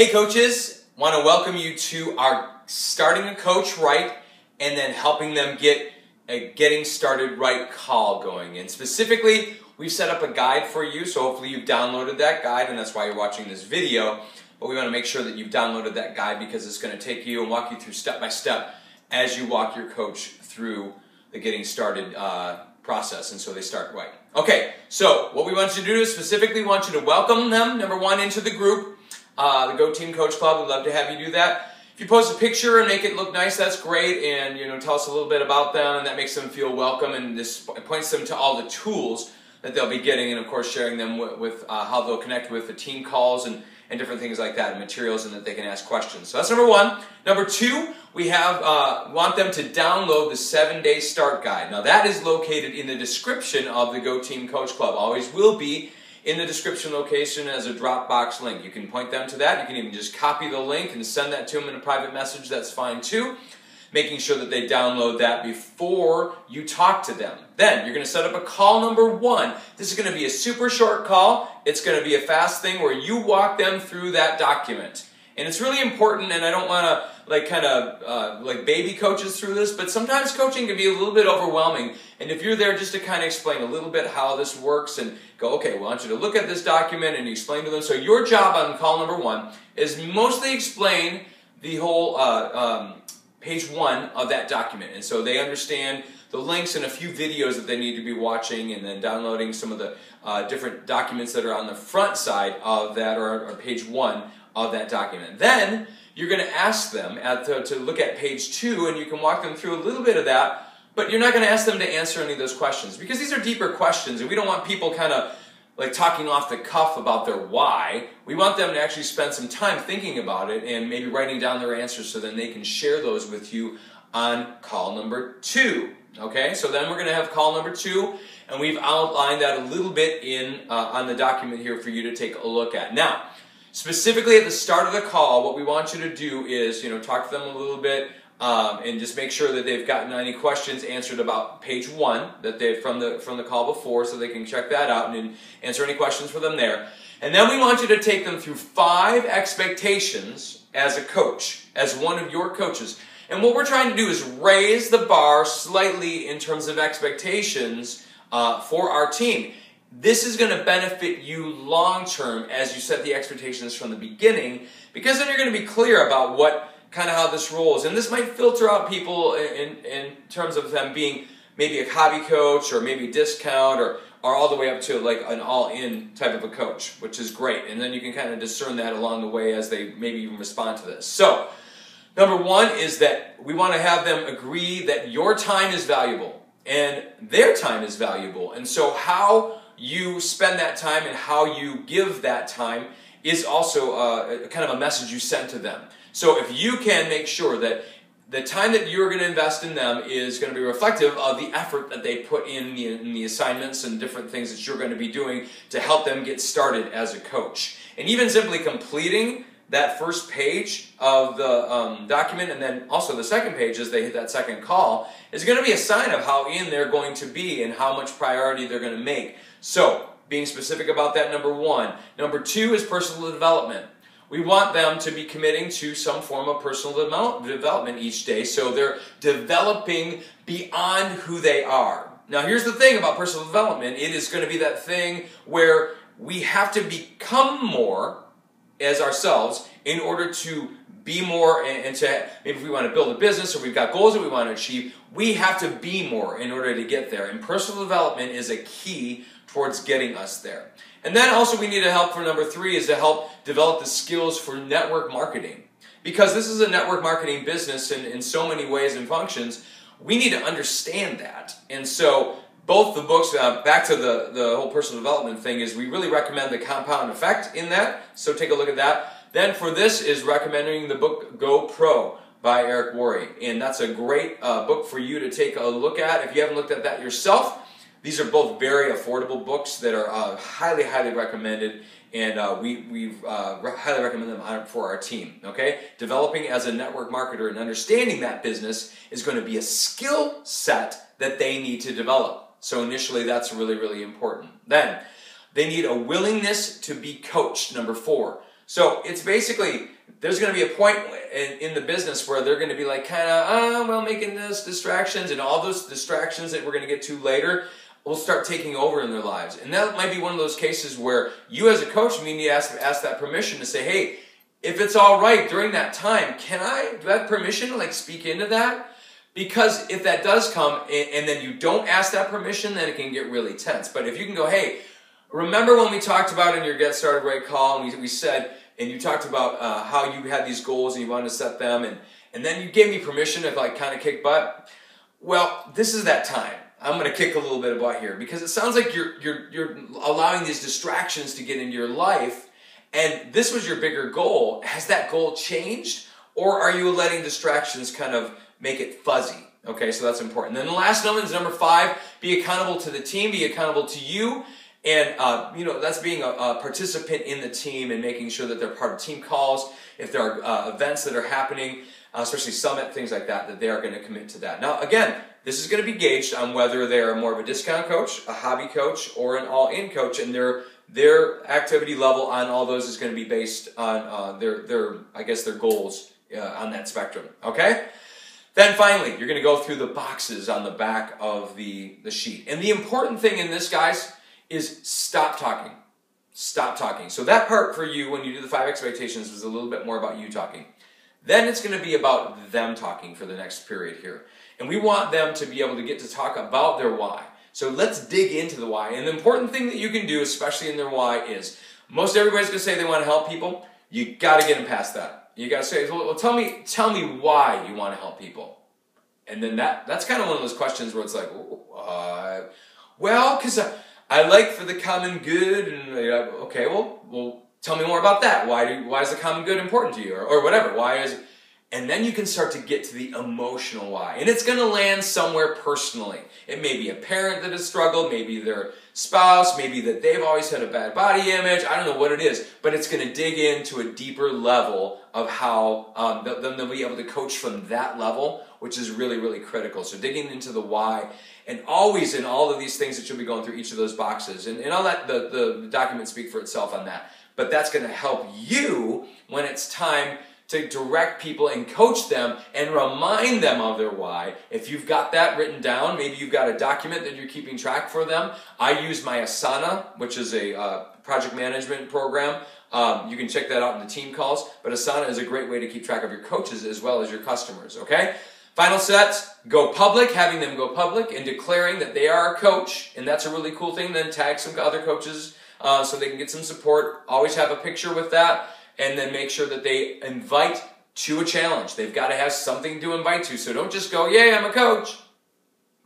Hey coaches, want to welcome you to our Starting a Coach Right and then helping them get a Getting Started Right call going. And specifically, we've set up a guide for you, so hopefully you've downloaded that guide and that's why you're watching this video. But we want to make sure that you've downloaded that guide because it's going to take you and walk you through step by step as you walk your coach through the Getting Started process, and so they start right. Okay, so what we want you to do is specifically want you to welcome them, number one, into the group. The Go Team Coach Club, we'd love to have you do that. If you post a picture and make it look nice, that's great, and tell us a little bit about them, and that makes them feel welcome, and this points them to all the tools that they'll be getting, and of course sharing them with how they'll connect with the team calls and different things like that, and materials, and that they can ask questions. So that's number one. Number two, we want them to download the 7-Day Start Guide. Now that is located in the description of the Go Team Coach Club. Always will be in the description location as a Dropbox link. You can point them to that. You can even just copy the link and send that to them in a private message. That's fine too. Making sure that they download that before you talk to them. Then you're going to set up a call number one. This is going to be a super short call. It's going to be a fast thing where you walk them through that document. And it's really important, and I don't want to like baby coaches through this, but sometimes coaching can be a little bit overwhelming. And if you're there just to kind of explain a little bit how this works and go, okay, we want you to look at this document and explain to them. So your job on call number one is mostly explain the whole page one of that document. And so they understand the links and a few videos that they need to be watching, and then downloading some of the different documents that are on the front side of that, or page one of that document. Then you're going to ask them to look at page two, and you can walk them through a little bit of that, but you're not going to ask them to answer any of those questions because these are deeper questions, and we don't want people kind of like talking off the cuff about their why. We want them to actually spend some time thinking about it and maybe writing down their answers so then they can share those with you on call number two. Okay, so then we're going to have call number two, and we've outlined that a little bit on the document here for you to take a look at. Now, specifically at the start of the call, what we want you to do is, talk to them a little bit and just make sure that they've gotten any questions answered about page one that they from the call before, so they can check that out and answer any questions for them there. And then we want you to take them through 5 expectations as a coach, as one of your coaches. And what we're trying to do is raise the bar slightly in terms of expectations for our team. This is going to benefit you long term as you set the expectations from the beginning, because then you're going to be clear about how this rolls. And this might filter out people in terms of them being maybe a hobby coach or maybe discount or all the way up to like an all-in type of a coach, which is great. And then you can kind of discern that along the way as they maybe even respond to this. So, number one is that we want to have them agree that your time is valuable and their time is valuable. And so how you spend that time and how you give that time is also kind of a message you send to them. So if you can make sure that the time that you're going to invest in them is going to be reflective of the effort that they put in the assignments and different things that you're going to be doing to help them get started as a coach. And even simply completing that first page of the document, and then also the second page as they hit that second call, is going to be a sign of how in they're going to be and how much priority they're going to make. So, being specific about that, number one. Number two is personal development. We want them to be committing to some form of personal development each day, so they're developing beyond who they are. Now, here's the thing about personal development. It is going to be that thing where we have to become more as ourselves in order to be more, and to, maybe if we want to build a business or we've got goals that we want to achieve, we have to be more in order to get there. And personal development is a key towards getting us there. And then also we need to help for number three is to help develop the skills for network marketing. Because this is a network marketing business in so many ways and functions, we need to understand that. And so both the books, back to the whole personal development thing, is we really recommend the compound effect in that. So take a look at that. Then for this is recommending the book Go Pro by Eric Worre. And that's a great book for you to take a look at if you haven't looked at that yourself. These are both very affordable books that are highly, highly recommended, and we highly recommend them for our team. Okay, developing as a network marketer and understanding that business is going to be a skill set that they need to develop. So initially, that's really, really important. Then they need a willingness to be coached. Number 4. So it's basically, there's going to be a point in the business where they're going to be like kind of, well, making this distractions, and all those distractions that we're going to get to later will start taking over in their lives. And that might be one of those cases where you as a coach need to ask that permission to say, hey, if it's all right during that time, do I have permission to like speak into that? Because if that does come and then you don't ask that permission, then it can get really tense. But if you can go, hey, remember when we talked about in your Get Started Right call, and we said, and you talked about how you had these goals and you wanted to set them, and then you gave me permission to like kind of kick butt. Well, this is that time. I'm going to kick a little bit of butt here because it sounds like you're allowing these distractions to get into your life, and this was your bigger goal. Has that goal changed, or are you letting distractions kind of make it fuzzy? Okay, so that's important. Then the last number is number 5. Be accountable to the team. Be accountable to you. And, that's being a participant in the team and making sure that they're part of team calls. If there are events that are happening, especially summit, things like that, that they are going to commit to that. Now, again, this is going to be gauged on whether they are more of a discount coach, a hobby coach, or an all-in coach, and their activity level on all those is going to be based on their goals on that spectrum. Okay? Then finally, you're going to go through the boxes on the back of the sheet. And the important thing in this, guys, is stop talking. Stop talking. So that part for you, when you do the 5 expectations, is a little bit more about you talking. Then it's going to be about them talking for the next period here. And we want them to be able to get to talk about their why. So let's dig into the why. And the important thing that you can do, especially in their why, is most everybody's going to say they want to help people. You got to get them past that. You got to say, well, tell me why you want to help people. And then that's kind of one of those questions where it's like, well, because I like for the common good, and okay, well, tell me more about that. Why is the common good important to you, or whatever? And then you can start to get to the emotional why, and it's going to land somewhere personally. It may be a parent that has struggled, maybe their spouse, maybe that they've always had a bad body image. I don't know what it is, but it's going to dig into a deeper level of how they'll be able to coach from that level, which is really, really critical. So digging into the why. And always in all of these things that you'll be going through each of those boxes. And I'll let the document speak for itself on that. But that's going to help you when it's time to direct people and coach them and remind them of their why. If you've got that written down, maybe you've got a document that you're keeping track for them. I use my Asana, which is a project management program. You can check that out in the team calls. But Asana is a great way to keep track of your coaches as well as your customers, okay? Final set, go public, having them go public and declaring that they are a coach, and that's a really cool thing. Then tag some other coaches so they can get some support. Always have a picture with that, and then make sure that they invite to a challenge. They've got to have something to invite to, so don't just go, yay, I'm a coach,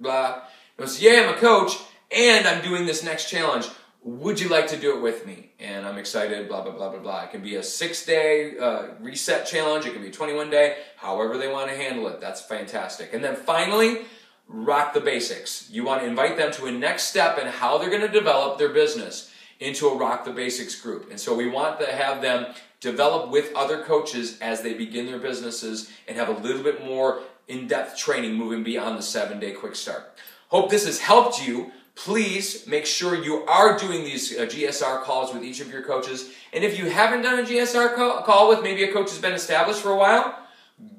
blah. No, so, yay, I'm a coach, and I'm doing this next challenge. Would you like to do it with me? And I'm excited, blah, blah, blah, blah, blah. It can be a 6-day reset challenge. It can be a 21-day, however they want to handle it. That's fantastic. And then finally, rock the basics. You want to invite them to a next step in how they're going to develop their business into a rock the basics group. And so we want to have them develop with other coaches as they begin their businesses and have a little bit more in-depth training moving beyond the 7-day quick start. Hope this has helped you. Please make sure you are doing these GSR calls with each of your coaches. And if you haven't done a GSR call with maybe a coach who's been established for a while,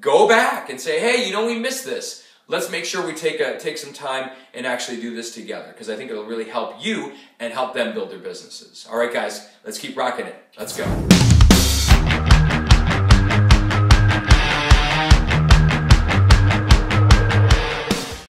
go back and say, hey, we missed this. Let's make sure we take some time and actually do this together, because I think it'll really help you and help them build their businesses. All right, guys, let's keep rocking it. Let's go.